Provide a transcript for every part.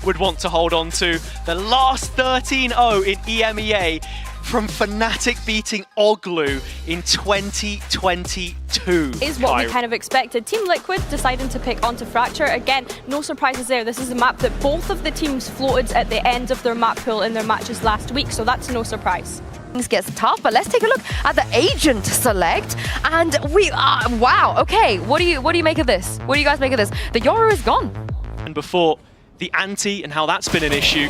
would want to hold on to. The last 13-0 in EMEA from Fnatic beating Oglu in 2022. Is what we kind of expected. TeamLiquid deciding to pick onto Fracture. Again, no surprises there. This is a map that both of the teams floated at the end of their map pool in their matches last week, so that's no surprise. Things gets tough, but let's take a look at the agent select. And we are, wow, okay, what do you make of this? What do you guys make of this? The Yoru is gone. And before, the anti and how that's been an issue.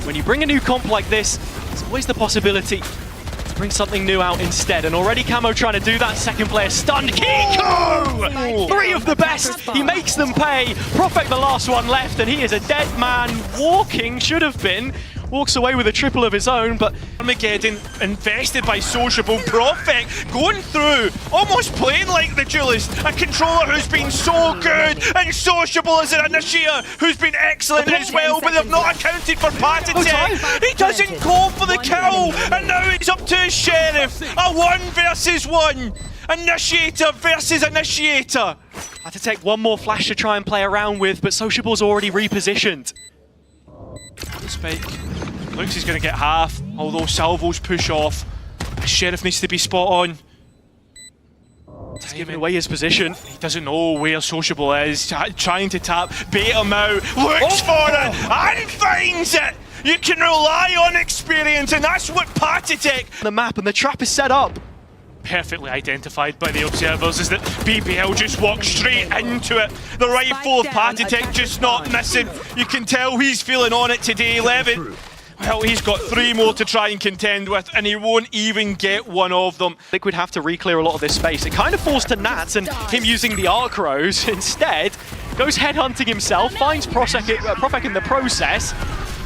When you bring a new comp like this, there's always the possibility to bring something new out instead. And already Camo trying to do that. Second player stunned. Kiko! 3 of the best. He makes them pay. Prophet the last one left, and he is a dead man walking, should have been. Walks away with a triple of his own, but Armageddon invested by Sociable. Prophet going through, almost playing like the duelist. A controller who's been so good, and Sociable as an initiator who's been excellent as well, but they've not accounted for Patatech. He doesn't go for the kill, and now it's up to his Sheriff. A 1 versus 1. Initiator versus initiator. had to take one more flash to try and play around with, but Sociable's already repositioned. It's fake. Looks he's going to get half, although Salvo's push off. Sheriff needs to be spot on. He's giving away his position. He doesn't know where Sociable is. Trying to tap, bait him out, looks for it, and finds it! You can rely on experience, and that's what Patatech... The map and the trap is set up. Perfectly identified by the observers is that BBL just walked straight into it. The rifle of Patatech just not missing. You can tell he's feeling on it today, 11. Well, he's got 3 more to try and contend with, and he won't even get one of them. Liquid have to re-clear a lot of this space. It kind of falls to Nats and him using the Arc Rose instead. Goes headhunting himself, finds Profek in the process.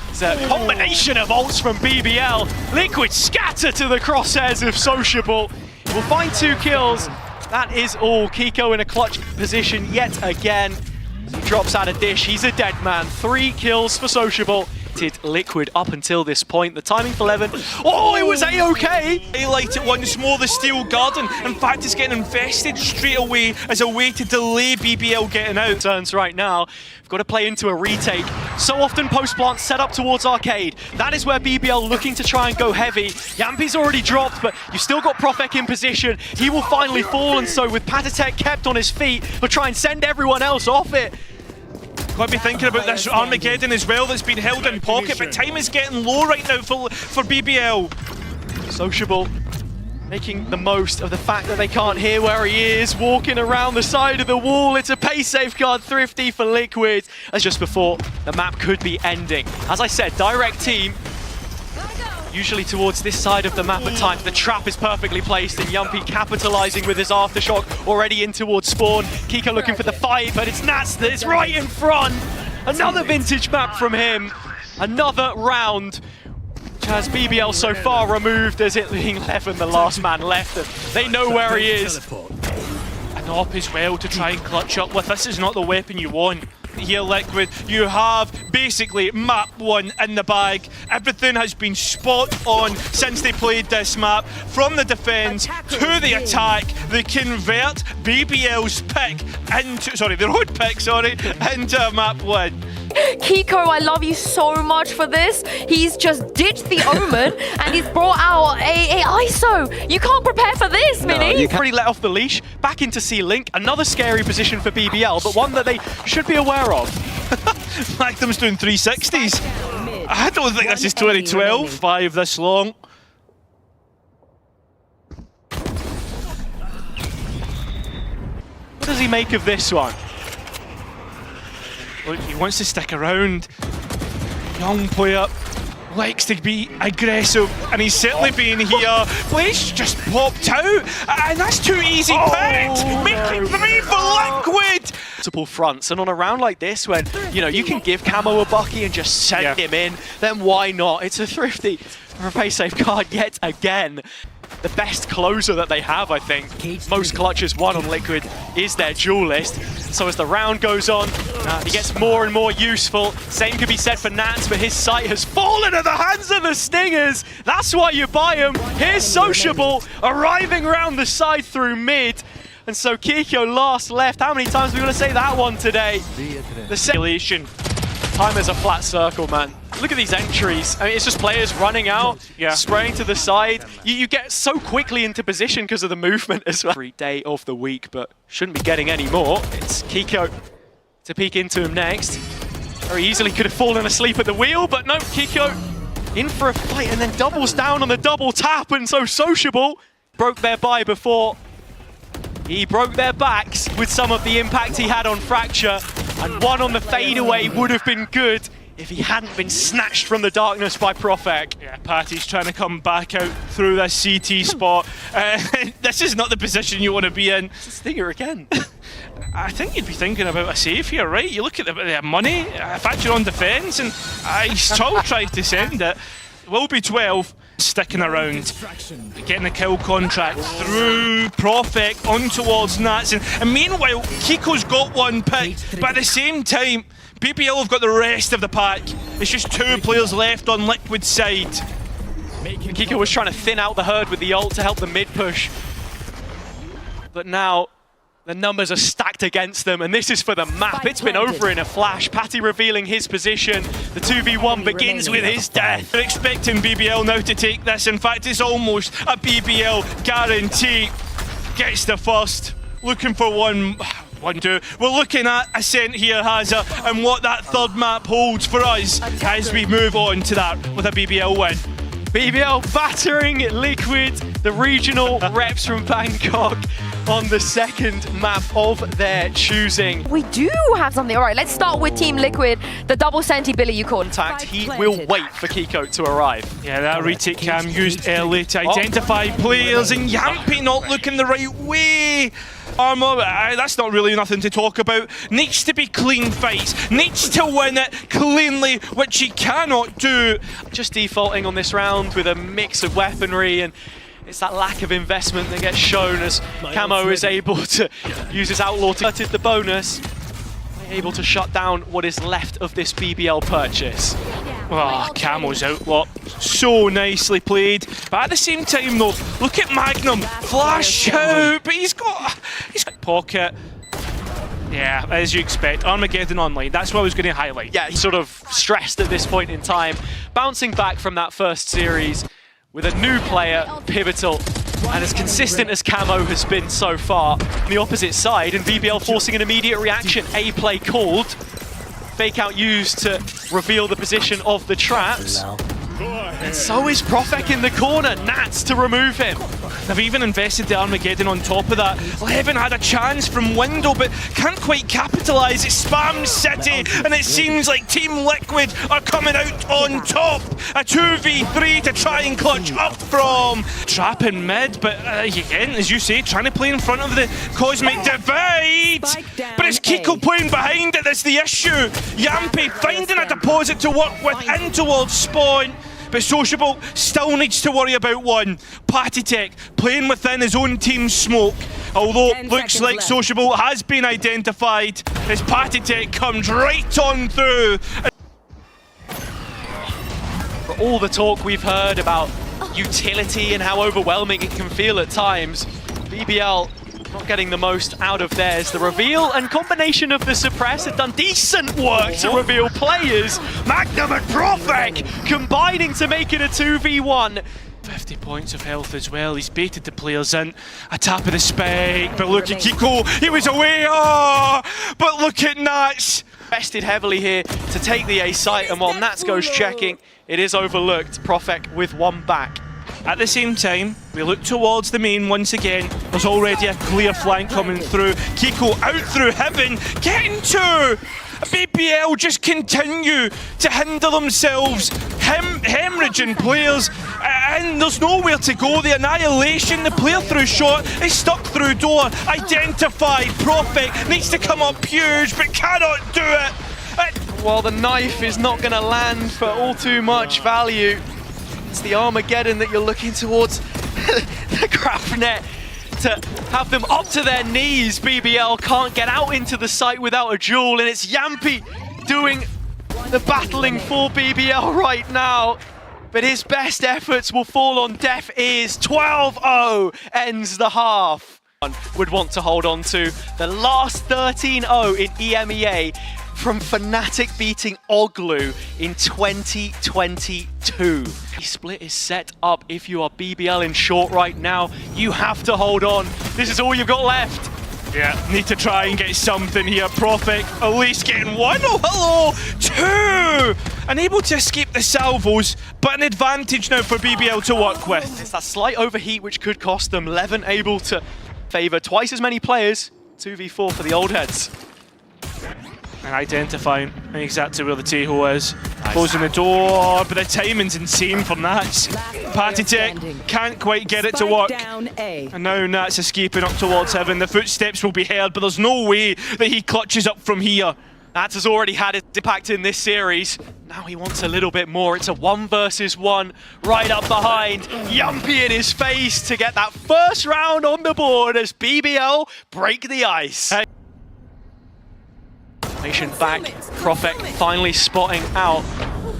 It's a combination of ults from BBL. Liquid scatter to the crosshairs of Sociable. We'll find 2 kills. That is all. Kiko in a clutch position yet again. He drops out a dish. He's a dead man. 3 kills for Sociable. Liquid up until this point. The timing for 11. Oh, it was A-OK! Highlight it once more, the Steel Garden. In fact, it's getting invested straight away as a way to delay BBL getting out. Turns right now. We've got to play into a retake. So often post-plant set up towards Arcade. That is where BBL looking to try and go heavy. Yampi's already dropped, but you've still got Profek in position. He will finally fall, and so with Patatech kept on his feet, but try and send everyone else off it. Got to be thinking about this Armageddon as well that's been held in pocket, but time is getting low right now for BBL. Sociable making the most of the fact that they can't hear where he is, walking around the side of the wall. It's a pace safeguard thrifty for Liquid. As just before, the map could be ending. As I said, direct team, usually towards this side of the map at times. The trap is perfectly placed, and Yumpy capitalizing with his aftershock already in towards spawn. Kiko looking for the fight, but it's Nats that's right in front. Another vintage map from him. Another round, which has BBL so far removed as it being 11, the last man left. And they know where he is. An op as well to try and clutch up with. This is not the weapon you want. Here, Liquid, you have basically map 1 in the bag. Everything has been spot on since they played this map. From the defense to the attack, they convert BBL's pick into, the road pick, into map 1. Kiko, I love you so much for this. He's just ditched the Omen and he's brought out a ISO. You can't prepare for this, Mini. You already let off the leash, back into C-Link. Another scary position for BBL, but one that they should be aware of. Magnum's doing 360s. I don't think this is 2012. 5 this long. What does he make of this one? Look, he wants to stick around. Young player, likes to be aggressive, and he's certainly been here. Blaze just popped out, and that's too easy picked. Making 3 for Liquid. Multiple fronts, and on a round like this, when you can give Camo a bucky and just send him in, then why not? It's a thrifty for a pace safeguard yet again. The best closer that they have, I think. Most clutches won on Liquid is their duelist. So as the round goes on, he gets more and more useful. Same could be said for Nats, but his sight has fallen at the hands of the Stingers. That's why you buy him. Here's Sociable arriving around the side through mid. And so Kiko last left. How many times are we going to say that one today? The Simulation. Time is a flat circle, man. Look at these entries. I mean, it's just players running out, spraying to the side. You get so quickly into position because of the movement as well. Every day of the week, but shouldn't be getting any more. It's Kiko to peek into him next. Very easily could have fallen asleep at the wheel, but no, Kiko in for a fight and then doubles down on the double tap, and so Sociable broke their bye before. He broke their backs with some of the impact he had on Fracture, and one on the fadeaway would have been good if he hadn't been snatched from the darkness by Profek. Yeah, Patty's trying to come back out through this CT spot. This is not the position you want to be in. It's Stinger again. I think you'd be thinking about a save here, right? You look at the money, Fracture on defense, and he still tried to send it. Will be 12. Sticking around, getting the kill contract through Profek on towards Nats, and meanwhile Kiko's got one picked, but at the same time BBL have got the rest of the pack. It's just two players left on Liquid's side. Kiko was trying to thin out the herd with the ult to help the mid push, but now the numbers are stacked against them, and this is for the map. It's been over in a flash. Patty revealing his position. The 2v1 begins with his death. They're expecting BBL now to take this. In fact, it's almost a BBL guarantee. Gets the first. Looking for one, two. We're looking at Ascent here, Hazza, and what that third map holds for us as we move on to that with a BBL win. BBL battering Liquid, the regional reps from Bangkok, on the second map of their choosing. We do have something. All right, let's start with Team Liquid, the double Senti Billy you called. He will wait for Kiko to arrive. Yeah, that retake cam used early to identify players, and Yampi not looking the right way. Armour, that's not really nothing to talk about. Needs to be clean fights, needs to win it cleanly, which he cannot do. Just defaulting on this round with a mix of weaponry, and it's that lack of investment that gets shown as Camo is able to use his Outlaw to cut the bonus. Able to shut down what is left of this BBL purchase. Oh, Camo's Outlaw. So nicely played. But at the same time though, look at Magnum. Flash out, but he's got pocket. Yeah, as you expect. Armageddon Online, that's what I was going to highlight. Yeah, he's sort of stressed at this point in time. Bouncing back from that first series with a new player, Pivotal, and as consistent as Camo has been so far. On the opposite side, and VBL forcing an immediate reaction. A play called. Fake out used to reveal the position of the traps. And so is Profek in the corner. Nats to remove him. They've even invested the Armageddon on top of that. Levin had a chance from window, but can't quite capitalise. It spams City, and it seems like Team Liquid are coming out on top. A 2v3 to try and clutch up from. Trap in mid, but again, as you say, trying to play in front of the Cosmic Divide. But it's Kiko playing behind it that's the issue. Yampi finding a deposit to work with in towards spawn. But Sociable still needs to worry about one. Patitech playing within his own team's smoke. Although it looks like Sociable has been identified as Patitech comes right on through. For all the talk we've heard about utility and how overwhelming it can feel at times, BBL not getting the most out of theirs. The reveal and combination of the suppress have done decent work to reveal players. Magnum and Profek combining to make it a 2v1. 50 points of health as well. He's baited the players in. A tap of the spike, but look at Kiko. He was away. Oh, but look at Nats. Invested heavily here to take the A site, and while Nats goes checking, it is overlooked. Profek with one back. At the same time, we look towards the main once again. There's already a clear flank coming through. Kiko out through heaven, getting to BBL just continue to hinder themselves, hemorrhaging players, and there's nowhere to go. The annihilation, the player through shot is stuck through door. Identified, Profek needs to come up huge, but cannot do it. Well, the knife is not going to land for all too much value. It's the Armageddon that you're looking towards. The graph net to have them up to their knees. BBL can't get out into the site without a duel, and it's Yampi doing the battling for BBL right now. But his best efforts will fall on deaf ears. 12-0 ends the half. Would want to hold on to the last 13-0 in EMEA. from Fnatic beating Oglu in 2022. The split is set up. If you are BBL in short right now, you have to hold on. This is all you've got left. Yeah, need to try and get something here. Prophet at least getting one. Oh, hello! Two! Unable to escape the salvos, but an advantage now for BBL to work with. It's that slight overheat which could cost them. Levin able to favour twice as many players. 2v4 for the old heads. And identifying exactly where the Teho is. Nice. Closing the door, but the timing's insane from Nats. Patitech can't quite get it to work. And now Nats escaping up towards heaven. The footsteps will be heard, but there's no way that he clutches up from here. Nats has already had his impact in this series. Now he wants a little bit more. It's a 1 versus 1 right up behind. Yumpy in his face to get that first round on the board as BBL break the ice. Back, Prophet finally spotting out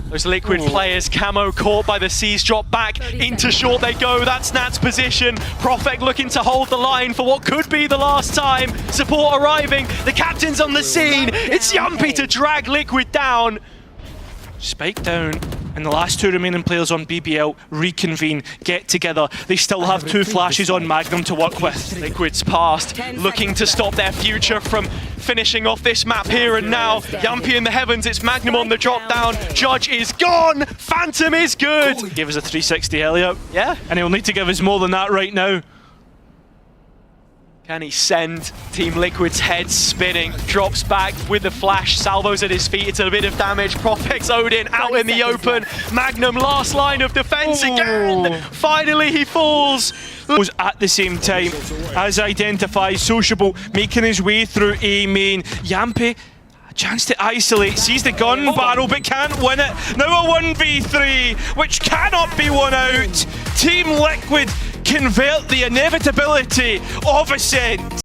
those Liquid players. Camo caught by the Seas, drop back into short they go. That's Nat's position. Prophet looking to hold the line for what could be the last time. Support arriving, the captain's on the scene. It's Yumpy to drag Liquid down. Spike down, and the last two remaining players on BBL reconvene, get together. They still have 2 flashes on Magnum to work with. Liquid's past, looking to stop their future from finishing off this map here and now. Yumpy in the heavens, it's Magnum on the drop down. Judge is gone, Phantom is good. Give us a 360 Elliot. Yeah. And he'll need to give us more than that right now. Can he send Team Liquid's head spinning? Drops back with the flash. Salvo's at his feet. It's a bit of damage. Prophet's Odin out in the open. Magnum last line of defense again. Finally he falls. At the same time, as identified, Sociable making his way through A main. Yampy, a chance to isolate, sees the gun barrel but can't win it. Now a 1v3, which cannot be won out. Team Liquid convert the inevitability of ascent.